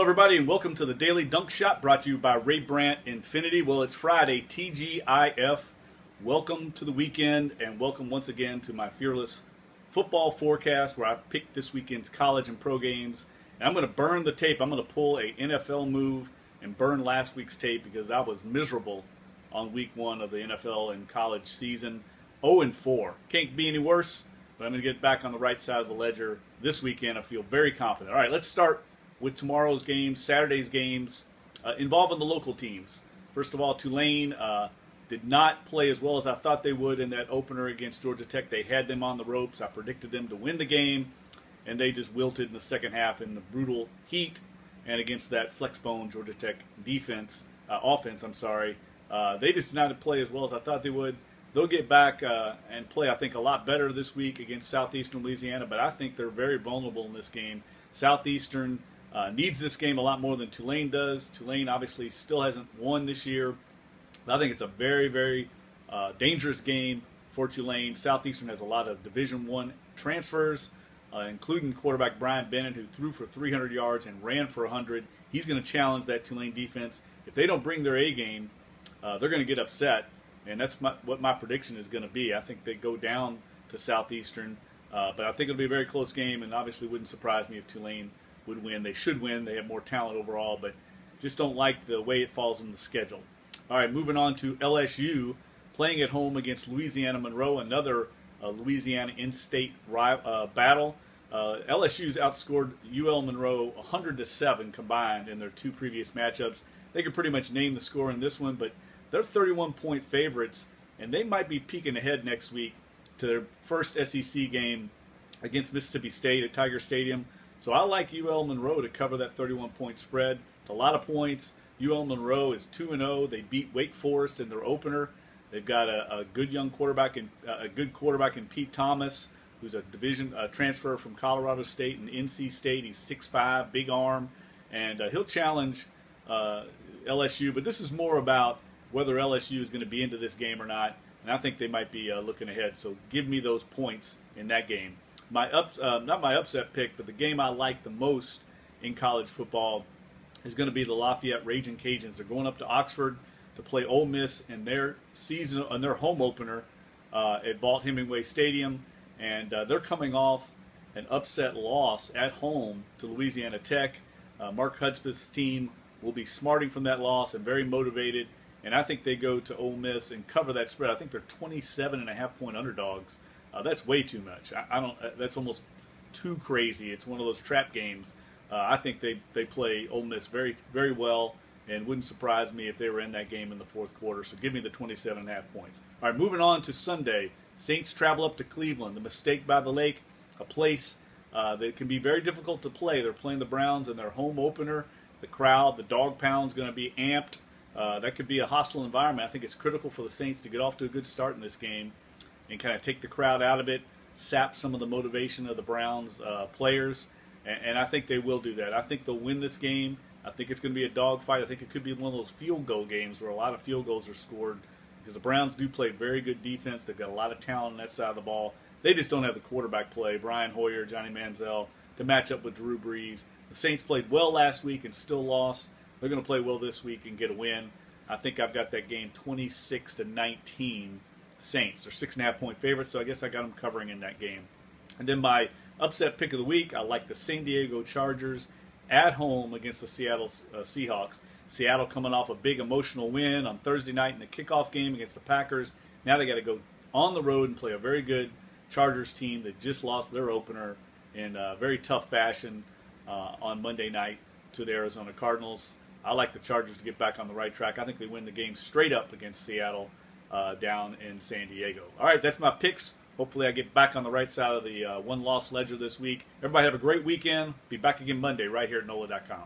everybody, and welcome to the Daily Dunk Shot, brought to you by Ray Brandt Infinity. Well, it's Friday, TGIF. Welcome to the weekend, and welcome once again to my fearless football forecast, where I picked this weekend's college and pro games. And I'm going to burn the tape. I'm going to pull a NFL move and burn last week's tape because I was miserable on week one of the NFL and college season. 0-4. Can't be any worse, but I'm going to get back on the right side of the ledger this weekend. I feel very confident. All right, let's start with tomorrow's games, Saturday's games, involving the local teams. First of all, Tulane did not play as well as I thought they would in that opener against Georgia Tech. They had them on the ropes. I predicted them to win the game, and they just wilted in the second half in the brutal heat and against that flexbone Georgia Tech offense. They just did not play as well as I thought they would. They'll get back and play, I think, a lot better this week against Southeastern Louisiana, but I think they're very vulnerable in this game. Southeastern needs this game a lot more than Tulane does. Tulane obviously still hasn't won this year. I think it's a very, very dangerous game for Tulane. Southeastern has a lot of Division I transfers, including quarterback Brian Bennett, who threw for 300 yards and ran for 100. He's going to challenge that Tulane defense. If they don't bring their A game, they're going to get upset, and that's what my prediction is going to be. I think they go down to Southeastern, but I think it'll be a very close game, and obviously wouldn't surprise me if Tulane would win. They should win. They have more talent overall, but just don't like the way it falls in the schedule. All right, moving on to LSU, playing at home against Louisiana Monroe, another Louisiana in-state battle. LSU's outscored UL Monroe 100-7 combined in their two previous matchups. They could pretty much name the score in this one, but they're 31-point favorites, and they might be peeking ahead next week to their first SEC game against Mississippi State at Tiger Stadium. So I like UL Monroe to cover that 31-point spread. It's a lot of points. UL Monroe is 2-0. They beat Wake Forest in their opener. They've got a good young quarterback in Pete Thomas, who's a division transfer from Colorado State and NC State. He's 6'5", big arm, and he'll challenge LSU. But this is more about whether LSU is going to be into this game or not, and I think they might be looking ahead. So give me those points in that game. Not my upset pick, but the game I like the most in college football is going to be the Lafayette Raging Cajuns. They're going up to Oxford to play Ole Miss in their home opener at Vaught Hemingway Stadium, and they're coming off an upset loss at home to Louisiana Tech. Mark Hudspeth's team will be smarting from that loss and very motivated, and I think they go to Ole Miss and cover that spread. I think they're 27.5-point underdogs. That's way too much. I don't. That's almost too crazy. It's one of those trap games. I think they play Ole Miss very, very well, and wouldn't surprise me if they were in that game in the fourth quarter. So give me the 27.5 points. All right, moving on to Sunday. Saints travel up to Cleveland. The Mistake by the Lake, a place that can be very difficult to play. They're playing the Browns in their home opener. The crowd, the dog pound's going to be amped. That could be a hostile environment. I think it's critical for the Saints to get off to a good start in this game and kind of take the crowd out of it, sap some of the motivation of the Browns players, and I think they will do that. I think they'll win this game. I think it's going to be a dogfight. I think it could be one of those field goal games where a lot of field goals are scored because the Browns do play very good defense. They've got a lot of talent on that side of the ball. They just don't have the quarterback play, Brian Hoyer, Johnny Manziel, to match up with Drew Brees. The Saints played well last week and still lost. They're going to play well this week and get a win. I think I've got that game 26-19. Saints. They're 6.5-point favorites, so I guess I got them covering in that game. And then my upset pick of the week, I like the San Diego Chargers at home against the Seattle Seahawks. Seattle coming off a big emotional win on Thursday night in the kickoff game against the Packers. Now they got to go on the road and play a very good Chargers team that just lost their opener in a very tough fashion on Monday night to the Arizona Cardinals. I like the Chargers to get back on the right track. I think they win the game straight up against Seattle down in San Diego. All right, that's my picks. Hopefully I get back on the right side of the one-loss ledger this week. Everybody have a great weekend. Be back again Monday right here at NOLA.com.